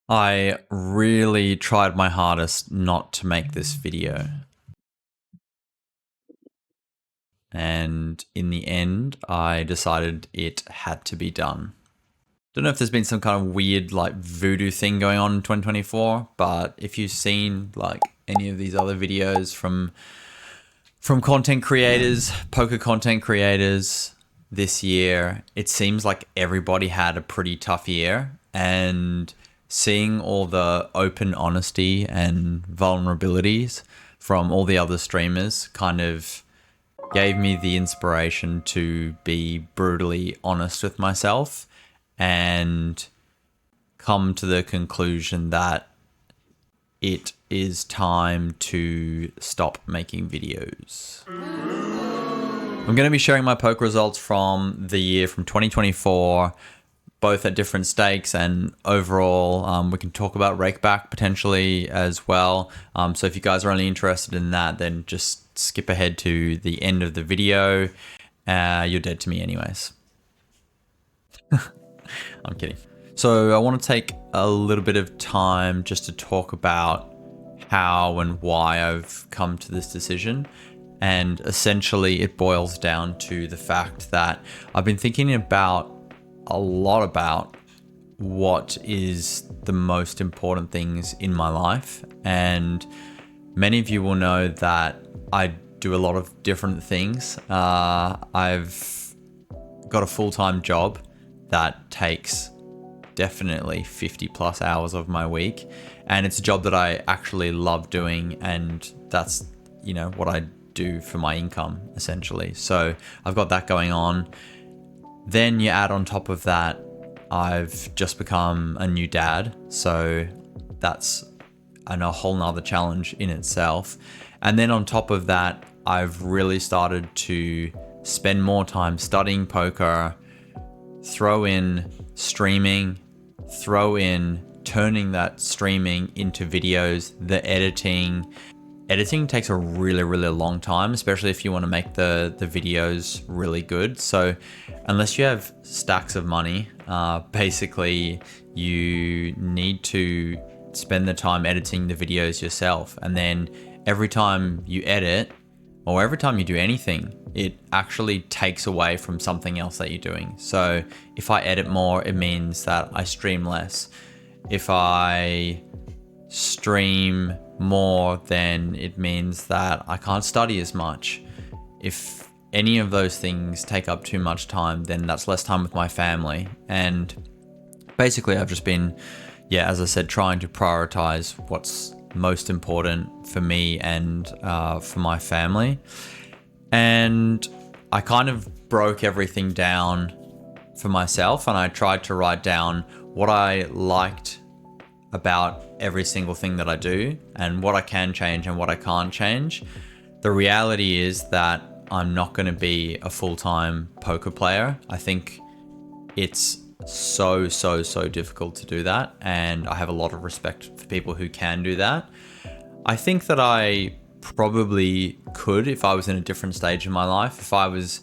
I really tried my hardest not to make this video. And in the end, I decided it had to be done. Don't know if there's been some kind of weird voodoo thing going on in 2024, but if you've seen any of these other videos from content creators, poker content creators this year, it seems like everybody had a pretty tough year, and seeing all the open honesty and vulnerabilities from all the other streamers kind of gave me the inspiration to be brutally honest with myself and come to the conclusion that it is time to stop making videos. I'm going to be sharing my poker results from the year from 2024, both at different stakes and overall. We can talk about rakeback potentially as well. So if you guys are only interested in that, then just skip ahead to the end of the video. You're dead to me anyways. I'm kidding. So I want to take a little bit of time just to talk about how and why I've come to this decision. And essentially it boils down to the fact that I've been thinking a lot about what is the most important things in my life. And many of you will know that I do a lot of different things. I've got a full-time job that takes definitely 50 plus hours of my week. And it's a job that I actually love doing. And that's, what I do for my income essentially. So I've got that going on. Then you add on top of that, I've just become a new dad. So that's a whole nother challenge in itself. And then on top of that, I've really started to spend more time studying poker, throw in streaming, throw in turning that streaming into videos, the editing. Editing takes a really, really long time, especially if you want to make the videos really good. So unless you have stacks of money, basically you need to spend the time editing the videos yourself. And then every time you edit or every time you do anything, it actually takes away from something else that you're doing. So if I edit more, it means that I stream less. If I stream more, then it means that I can't study as much. If any of those things take up too much time, then that's less time with my family. And basically I've just been, as I said, trying to prioritize what's most important for me and for my family. And I kind of broke everything down for myself, and I tried to write down what I liked about every single thing that I do and what I can change and what I can't change. The reality is that I'm not going to be a full-time poker player. I think it's so difficult to do that, and I have a lot of respect for people who can do that. I think that I probably could if I was in a different stage in my life. If I was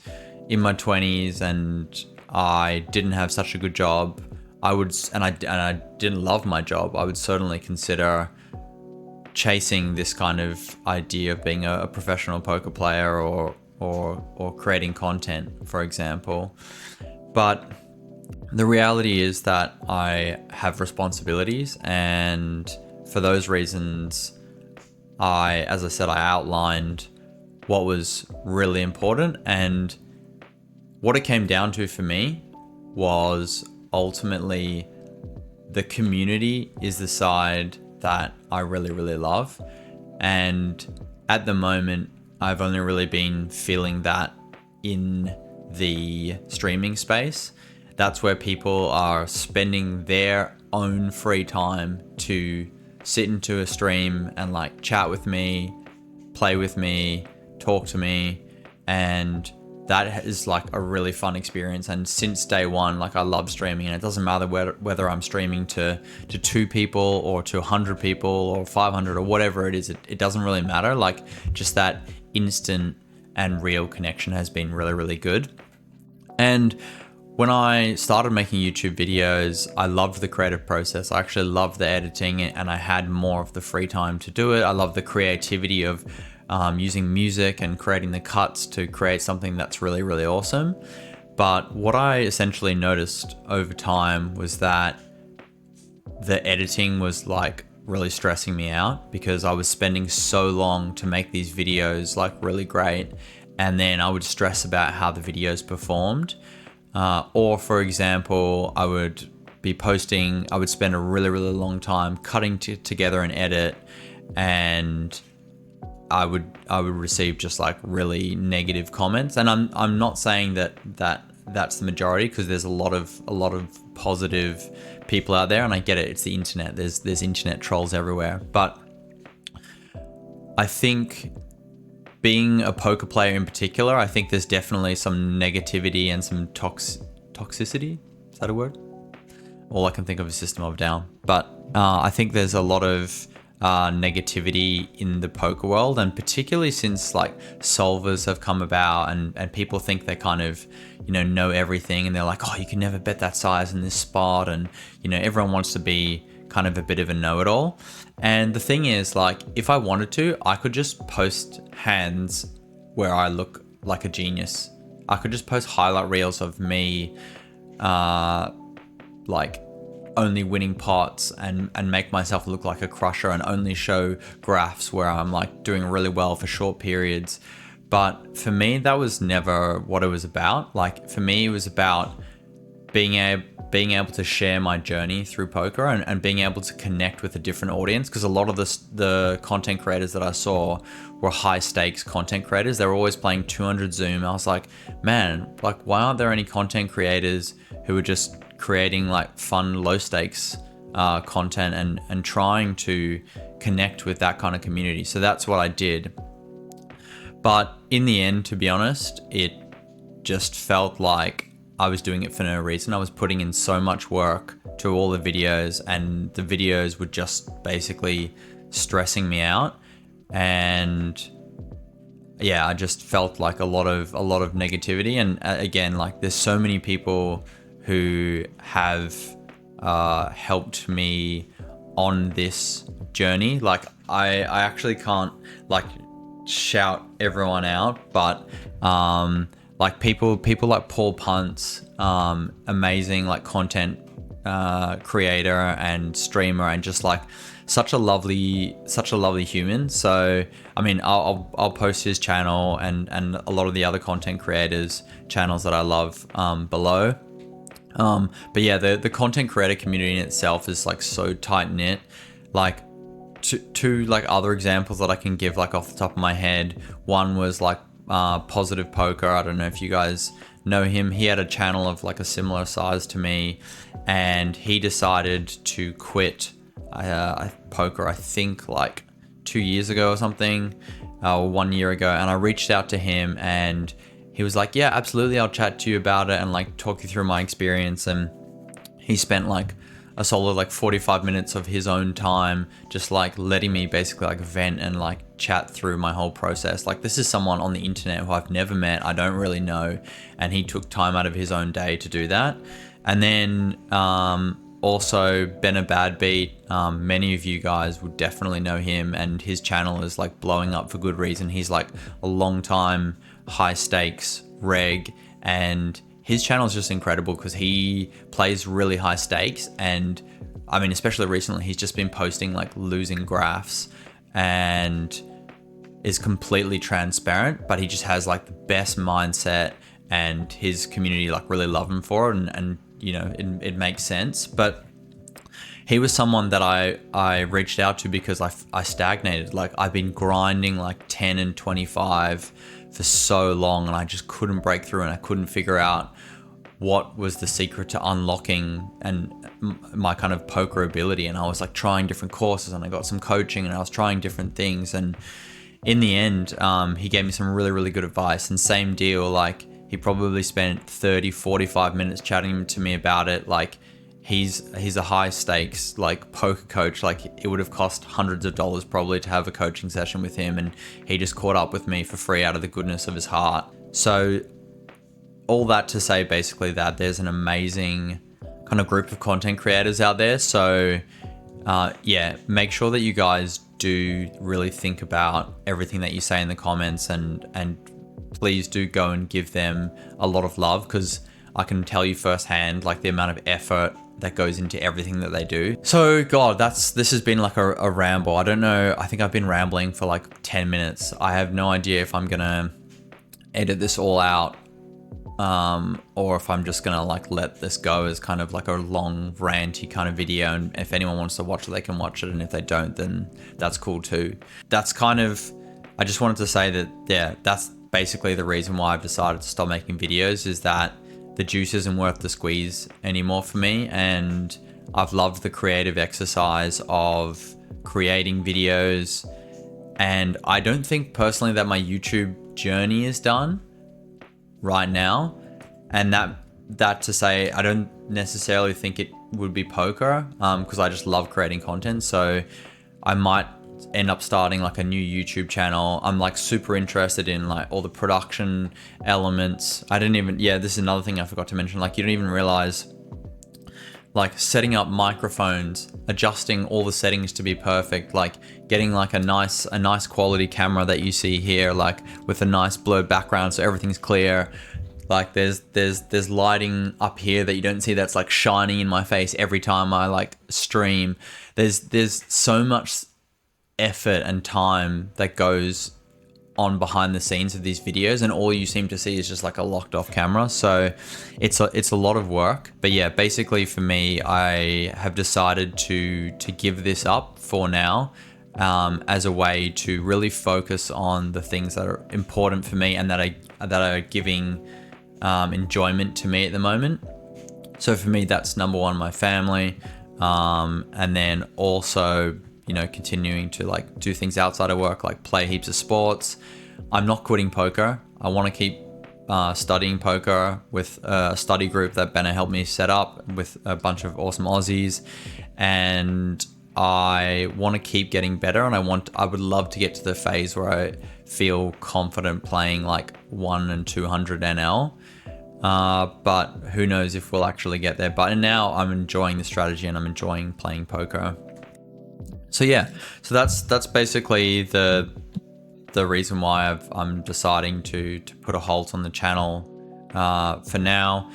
in my 20s and I didn't have such a good job, I didn't love my job, I would certainly consider chasing this kind of idea of being a professional poker player or creating content, for example. But the reality is that I have responsibilities, and for those reasons, as I said, I outlined what was really important, and what it came down to for me was ultimately the community is the side that I really, really love. And at the moment, I've only really been feeling that in the streaming space. That's where people are spending their own free time to sit into a stream and chat with me, play with me, talk to me. And that is a really fun experience. And since day one, I love streaming, and it doesn't matter whether I'm streaming to 2 people or to 100 people or 500 or whatever it is. It doesn't really matter. Just that instant and real connection has been really, really good. And When I started making YouTube videos, I loved the creative process. I actually loved the editing, and I had more of the free time to do it. I love the creativity of using music and creating the cuts to create something that's really, really awesome. But what I essentially noticed over time was that the editing was like really stressing me out, because I was spending so long to make these videos like really great, and then I would stress about how the videos performed. Or for example, I would be posting, I would spend a really, really long time cutting together an edit, and I would receive just like really negative comments. And I'm not saying that's the majority, because there's a lot of positive people out there, and I get it, it's the internet. There's internet trolls everywhere. But I think, being a poker player in particular, I think there's definitely some negativity and some toxicity. Is that a word? All I can think of is System of a Down. But I think there's a lot of negativity in the poker world, and particularly since like solvers have come about, and people think they kind of, know everything, and they're like, oh, you can never bet that size in this spot, and everyone wants to be kind of a bit of a know-it-all. And the thing is, like, if I wanted to, I could just post hands where I look like a genius. I could just post highlight reels of me like only winning pots, and make myself look like a crusher, and only show graphs where I'm like doing really well for short periods. But for me, that was never what it was about. Like, for me, it was about being able to share my journey through poker, and being able to connect with a different audience, because a lot of the content creators that I saw were high stakes content creators. They were always playing 200 Zoom. I was like, man, like, why aren't there any content creators who are just creating like fun, low stakes content, and trying to connect with that kind of community? So that's what I did. But in the end, to be honest, it just felt like I was doing it for no reason. I was putting in so much work to all the videos, and the videos were just basically stressing me out. And yeah, I just felt like a lot of negativity. And again, like, there's so many people who have helped me on this journey. Like, I actually can't like shout everyone out, but like people like Paul Puntz, amazing like content creator and streamer, and just like such a lovely human. So I mean, I'll post his channel and a lot of the other content creators' channels that I love below. But yeah, the content creator community in itself is like so tight knit. Like, two like other examples that I can give like off the top of my head. One was like Positive Poker. I don't know if you guys know him. He had a channel of like a similar size to me, and he decided to quit poker, I think like 2 years ago or something, or 1 year ago. And I reached out to him, and he was like, yeah, absolutely, I'll chat to you about it and like talk you through my experience. And he spent like a solid like 45 minutes of his own time just like letting me basically like vent and like chat through my whole process. Like, this is someone on the internet who I've never met, I don't really know, and he took time out of his own day to do that. And then also Benabadbeat, many of you guys would definitely know him, and his channel is like blowing up for good reason. He's like a long time high stakes reg, and his channel is just incredible because he plays really high stakes. And I mean, especially recently, he's just been posting like losing graphs, and is completely transparent, but he just has like the best mindset, and his community like really love him for it, and you know, it makes sense. But he was someone that I reached out to because I stagnated. Like, I've been grinding like 10 and 25 for so long, and I just couldn't break through, and I couldn't figure out what was the secret to unlocking and my kind of poker ability. And I was like trying different courses, and I got some coaching, and I was trying different things. And in the end, he gave me some really, really good advice. And same deal, like, he probably spent 30, 45 minutes chatting to me about it. Like, he's a high stakes like poker coach. Like, it would have cost hundreds of dollars probably to have a coaching session with him, and he just caught up with me for free out of the goodness of his heart. So all that to say basically that there's an amazing kind of group of content creators out there. So yeah, make sure that you guys do really think about everything that you say in the comments, and please do go and give them a lot of love, because I can tell you firsthand like the amount of effort that goes into everything that they do. So God, this has been like a ramble. I don't know. I think I've been rambling for like 10 minutes. I have no idea if I'm gonna edit this all out, or if I'm just gonna like let this go as kind of like a long ranty kind of video, and if anyone wants to watch it, they can watch it, and if they don't, then that's cool too. That's kind of, I just wanted to say that, yeah, that's basically the reason why I've decided to stop making videos, is that the juice isn't worth the squeeze anymore for me. And I've loved the creative exercise of creating videos, and I don't think personally that my YouTube journey is done right now. And that to say, I don't necessarily think it would be poker, because I just love creating content. So I might end up starting like a new YouTube channel. I'm like super interested in like all the production elements. This is another thing I forgot to mention. Like, you don't even realize, like, setting up microphones, adjusting all the settings to be perfect, like getting like a nice quality camera that you see here, like with a nice blurred background so everything's clear. Like there's lighting up here that you don't see, that's like shining in my face every time I like stream. There's so much effort and time that goes on behind the scenes of these videos, and all you seem to see is just like a locked off camera. So it's a lot of work. But yeah, basically for me, I have decided to give this up for now, as a way to really focus on the things that are important for me and that are giving enjoyment to me at the moment. So for me, that's number one, my family, and then also, you know, continuing to like do things outside of work, like play heaps of sports. I'm not quitting poker. I want to keep studying poker with a study group that Benna helped me set up with a bunch of awesome Aussies, and I want to keep getting better. And I would love to get to the phase where I feel confident playing like 1 and 200 NL. But who knows if we'll actually get there. But now I'm enjoying the strategy and I'm enjoying playing poker. So yeah, so that's basically the reason why I'm deciding to put a halt on the channel for now.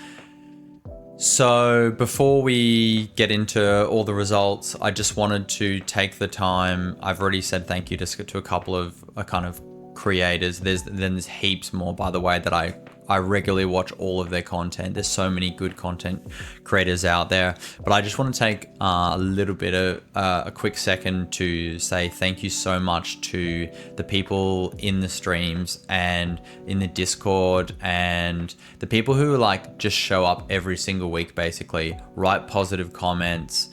So before we get into all the results, I just wanted to take the time. I've already said thank you to a couple of kind of creators. There's heaps more, by the way, that I regularly watch all of their content. There's so many good content creators out there, but I just want to take a little bit of a quick second to say thank you so much to the people in the streams and in the Discord, and the people who like just show up every single week, basically write positive comments,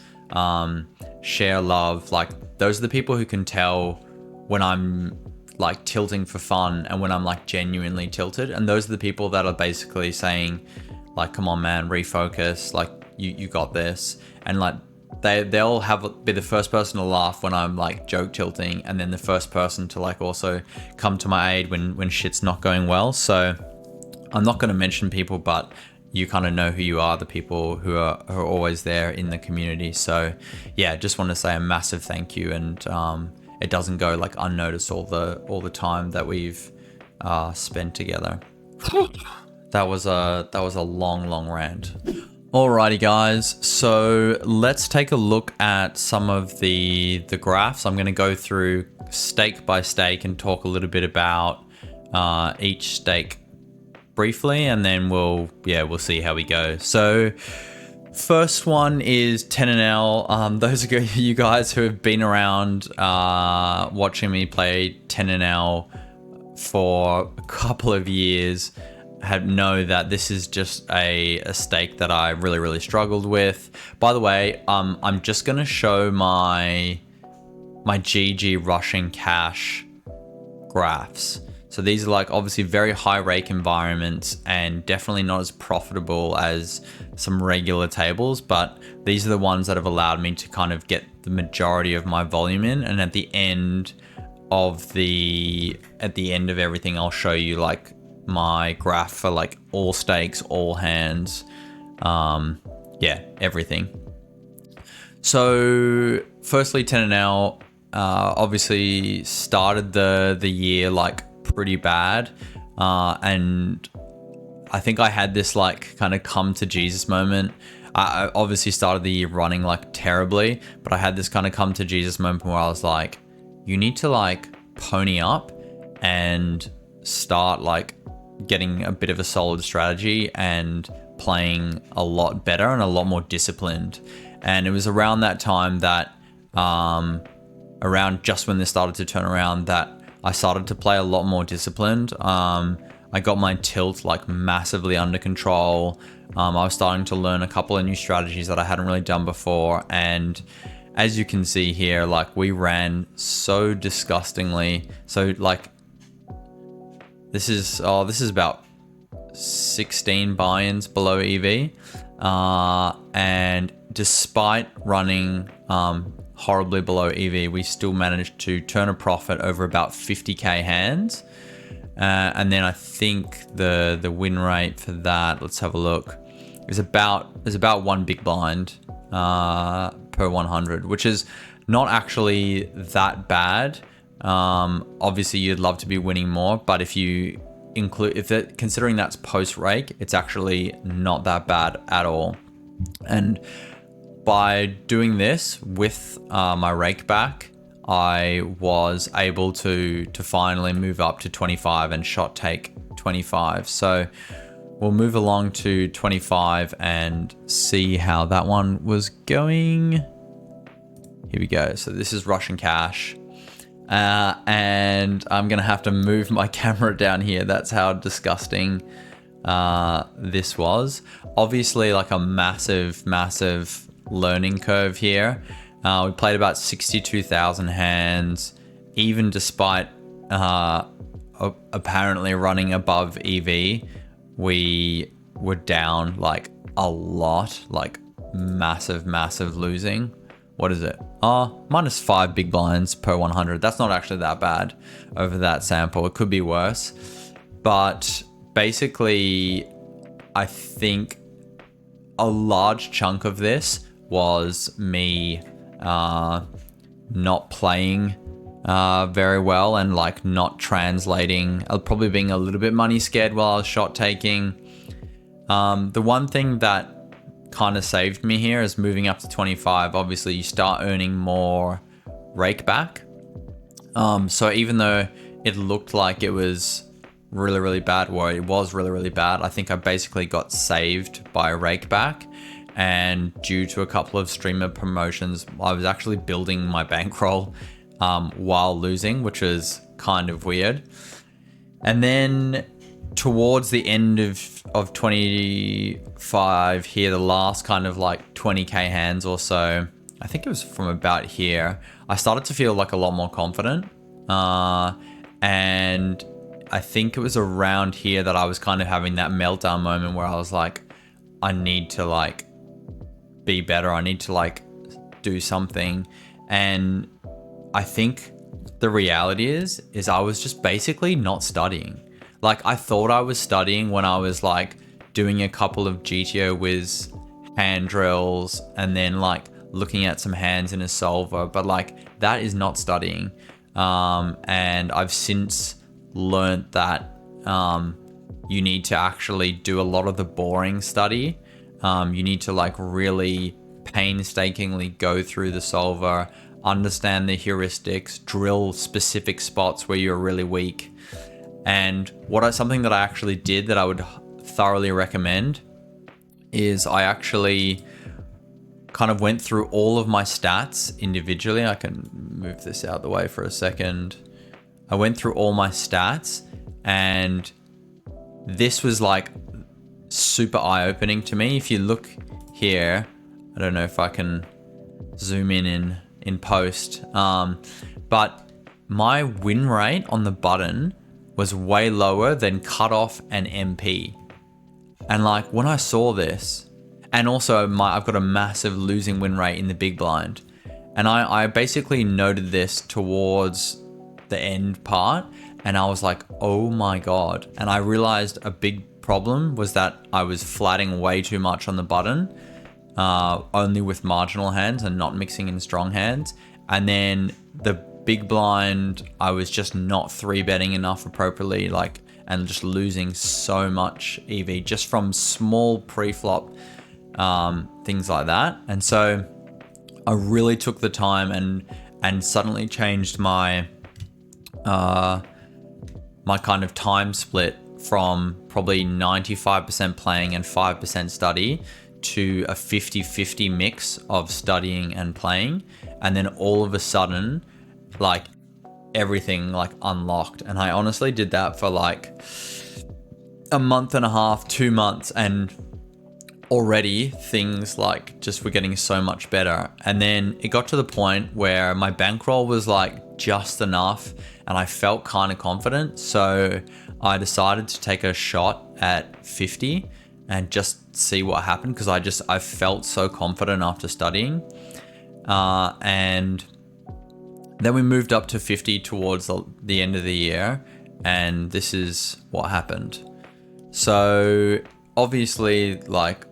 share love. Like, those are the people who can tell when I'm like tilting for fun and when I'm like genuinely tilted. And those are the people that are basically saying like, come on man, refocus, like you got this. And like they'll be the first person to laugh when I'm like joke tilting, and then the first person to like also come to my aid when shit's not going well. So I'm not going to mention people, but you kind of know who you are, the people who are always there in the community. So yeah, just want to say a massive thank you. And it doesn't go like unnoticed all the time that we've spent together. That was a long rant. Alrighty guys, so let's take a look at some of the graphs. I'm going to go through stake by stake and talk a little bit about each stake briefly, and then we'll see how we go. So first one is 10NL. Those of you guys who have been around watching me play 10NL for a couple of years know that this is just a stake that I really struggled with. By the way, I'm just gonna show my GG Russian cash graphs. So these are like obviously very high rake environments and definitely not as profitable as some regular tables, but these are the ones that have allowed me to kind of get the majority of my volume in. And at the end of everything, I'll show you like my graph for like all stakes, all hands, yeah, everything. So firstly, Tenenel obviously started the year like pretty bad, and I think I had this like kind of come to Jesus moment. I obviously started the year running like terribly, but I had this kind of come to Jesus moment where I was like, you need to like pony up and start like getting a bit of a solid strategy and playing a lot better and a lot more disciplined. And it was around that time that, around just when this started to turn around, that I started to play a lot more disciplined. I got my tilt like massively under control. I was starting to learn a couple of new strategies that I hadn't really done before. And as you can see here, like we ran so disgustingly. So like this is about 16 buy-ins below EV. And despite running horribly below EV, we still managed to turn a profit over about 50k hands. And then I think the win rate for that, let's have a look, is about one big blind per 100, which is not actually that bad. Obviously you'd love to be winning more, but if you considering that's post rake, it's actually not that bad at all. And by doing this with my rake back, I was able to finally move up to 25 and shot take 25. So we'll move along to 25 and see how that one was going. Here we go. So this is Russian cash. And I'm going to have to move my camera down here. That's how disgusting this was. Obviously like a massive learning curve here. We played about 62,000 hands, even despite apparently running above EV. We were down like a lot, like massive losing. What is it? Minus 5 big blinds per 100. That's not actually that bad over that sample. It could be worse. But basically, I think a large chunk of this was me not playing very well and like not translating, probably being a little bit money scared while I was shot taking. The one thing that kind of saved me here is moving up to 25. Obviously you start earning more rake back. So even though it looked like it was really bad, well, it was really bad, I think I basically got saved by rake back. And due to a couple of streamer promotions, I was actually building my bankroll while losing, which is kind of weird. And then towards the end of 25 here, the last kind of like 20k hands or so, I think it was from about here, I started to feel like a lot more confident. And I think it was around here that I was kind of having that meltdown moment where I was like, I need to like be better. I need to like do something. And I think the reality is I was just basically not studying. Like I thought I was studying when I was like doing a couple of GTO Wiz hand drills and then like looking at some hands in a solver, but like that is not studying. And I've since learned that you need to actually do a lot of the boring study. You need to like really painstakingly go through the solver, understand the heuristics, drill specific spots where you're really weak. And something that I actually did that I would thoroughly recommend is I actually kind of went through all of my stats individually. I can move this out of the way for a second. I went through all my stats, and this was like super eye-opening to me. If you look here, I don't know if I can zoom in post, but my win rate on the button was way lower than cutoff and MP. And like when I saw this, and also I've got a massive losing win rate in the big blind, and I basically noted this towards the end part, and I was like, oh my God. And I realized a big problem was that I was flatting way too much on the button, only with marginal hands and not mixing in strong hands. And then the big blind, I was just not 3-betting enough appropriately, like, and just losing so much EV just from small pre-flop things like that. And so I really took the time and suddenly changed my my kind of time split from probably 95% playing and 5% study to a 50-50 mix of studying and playing. And then all of a sudden, like, everything like unlocked. And I honestly did that for like a month and a half, 2 months, and already things like just were getting so much better. And then it got to the point where my bankroll was like just enough and I felt kind of confident. So I decided to take a shot at 50 and just see what happened, because I felt so confident after studying. And then we moved up to 50 towards the end of the year, and this is what happened. So obviously, like,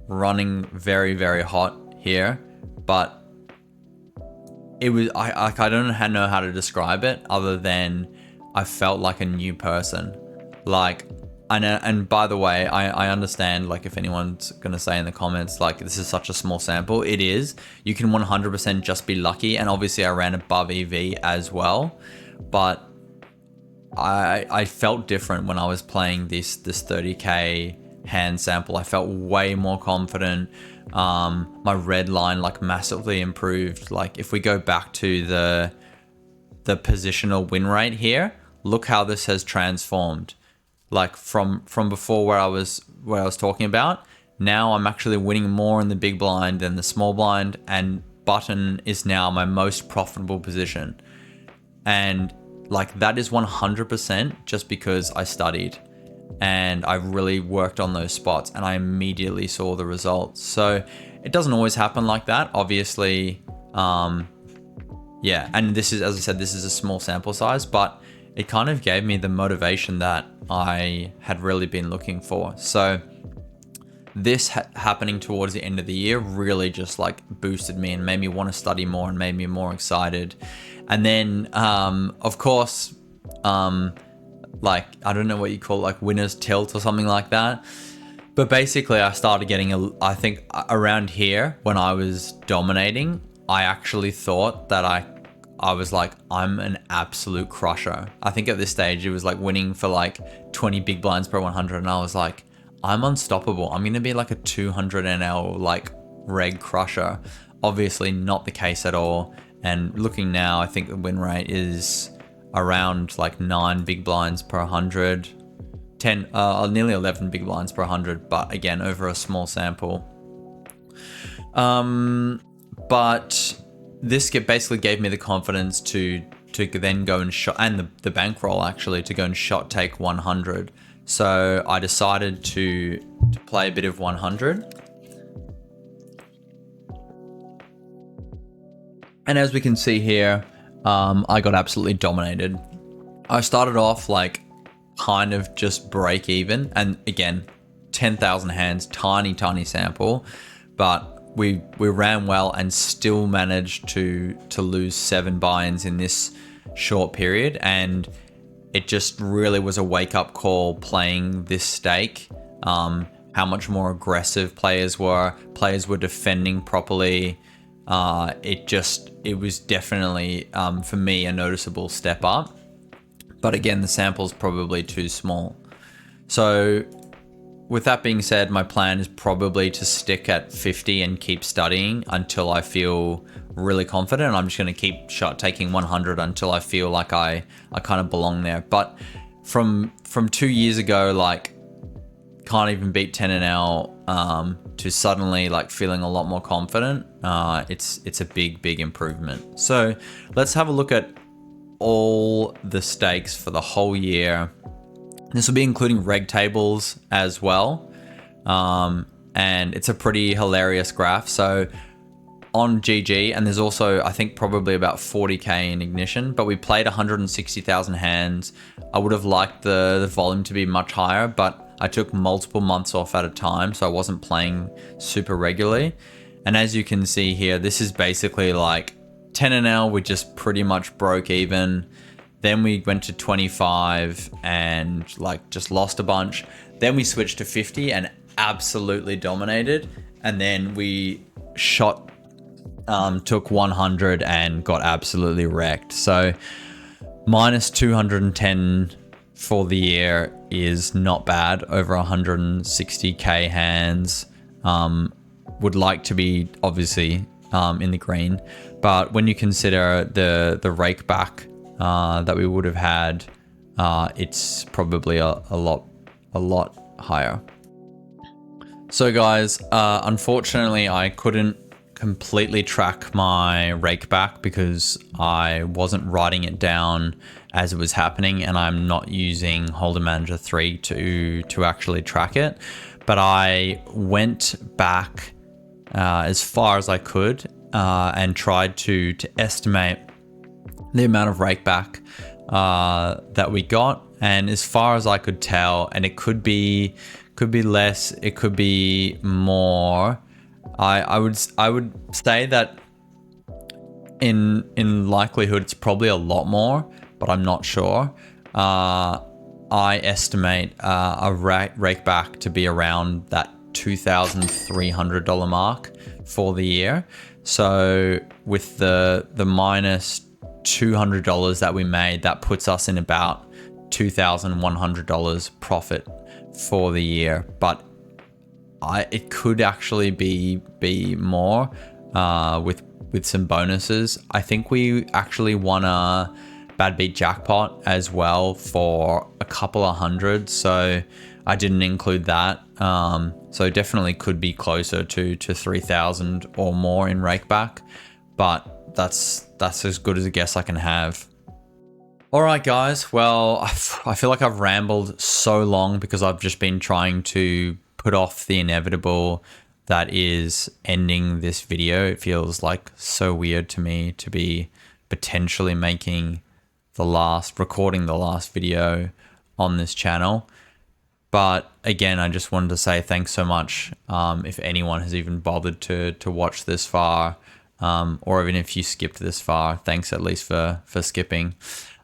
running very, very hot here, but it was, I don't know how to describe it other than I felt like a new person. Like, and by the way, I understand, like, if anyone's gonna say in the comments, like, this is such a small sample, it is. You can 100% just be lucky, and obviously I ran above EV as well, but I felt different when I was playing this 30k hand sample. I felt way more confident. My red line like massively improved. Like, if we go back to the positional win rate here, look how this has transformed. Like, from before where I was talking about, now I'm actually winning more in the big blind than the small blind, and button is now my most profitable position. And like, that is 100% just because I studied and I really worked on those spots and I immediately saw the results. So it doesn't always happen like that, obviously. Yeah, and this is, as I said, this is a small sample size, but it kind of gave me the motivation that I had really been looking for. So this happening towards the end of the year really just like boosted me and made me want to study more and made me more excited. And then, of course, like, I don't know what you call it, like winner's tilt or something like that. But basically I started getting, I think around here when I was dominating, I actually thought that I was like, I'm an absolute crusher. I think at this stage it was like winning for like 20 big blinds per 100. And I was like, I'm unstoppable. I'm going to be like a 200 NL like reg crusher. Obviously not the case at all. And looking now, I think the win rate is around like 9 big blinds per 100, 10, nearly 11 big blinds per 100, but again, over a small sample. But this basically gave me the confidence to then go and shot, and the bankroll actually, to go and shot take 100. So I decided to play a bit of 100. And as we can see here, I got absolutely dominated. I started off like kind of just break even. And again, 10,000 hands, tiny sample. But we ran well and still managed to lose 7 buy-ins in this short period. And it just really was a wake-up call playing this stake. How much more aggressive players were defending properly. It was definitely, for me, a noticeable step up. But again, the sample's probably too small. So with that being said, my plan is probably to stick at 50 and keep studying until I feel really confident. I'm just going to keep shot taking 100 until I feel like I kind of belong there. But from 2 years ago, like, can't even beat 10 NL, to suddenly like feeling a lot more confident, it's a big improvement. So let's have a look at all the stakes for the whole year. This will be including reg tables as well, and it's a pretty hilarious graph. So on GG, and there's also, I think, probably about 40k in Ignition, but we played 160,000 hands. I would have liked the volume to be much higher, but I took multiple months off at a time, so I wasn't playing super regularly. And as you can see here, this is basically like 10NL, we just pretty much broke even. Then we went to 25 and like just lost a bunch. Then we switched to 50 and absolutely dominated. And then we took 100 and got absolutely wrecked. So minus 210 for the year is not bad. Over 160k hands. Would like to be obviously in the green, but when you consider the rake back that we would have had, it's probably a lot higher. So guys, unfortunately I couldn't completely track my rake back because I wasn't writing it down as it was happening, and I'm not using Hold'em Manager 3 to actually track it. But I went back as far as I could and tried to estimate the amount of rake back that we got. And as far as I could tell, and it could be less, it could be more. I would say that in likelihood it's probably a lot more, but I'm not sure. I estimate a rake back to be around that $2,300 mark for the year. So with the minus $200 that we made, that puts us in about $2,100 profit for the year. But it could actually be more with some bonuses. I think we actually won a Bad Beat jackpot as well for a couple of hundred, so I didn't include that. So definitely could be closer to 3,000 or more in rakeback, but that's as good as a guess I can have. All right, guys. Well, I feel like I've rambled so long because I've just been trying to put off the inevitable that is ending this video. It feels like so weird to me to be potentially recording the last video on this channel. But again, I just wanted to say thanks so much. If anyone has even bothered to watch this far, or even if you skipped this far, thanks at least for skipping.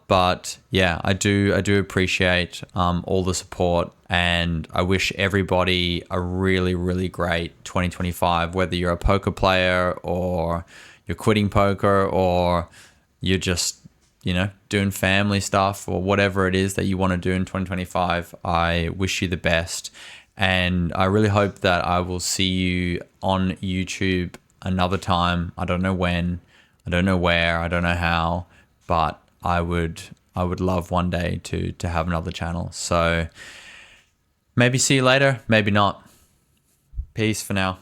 But yeah, I do appreciate all the support, and I wish everybody a really, really great 2025, whether you're a poker player or you're quitting poker or you're just, doing family stuff or whatever it is that you want to do in 2025. I wish you the best. And I really hope that I will see you on YouTube another time. I don't know when, I don't know where, I don't know how, but I would love one day to have another channel. So maybe see you later, maybe not. Peace for now.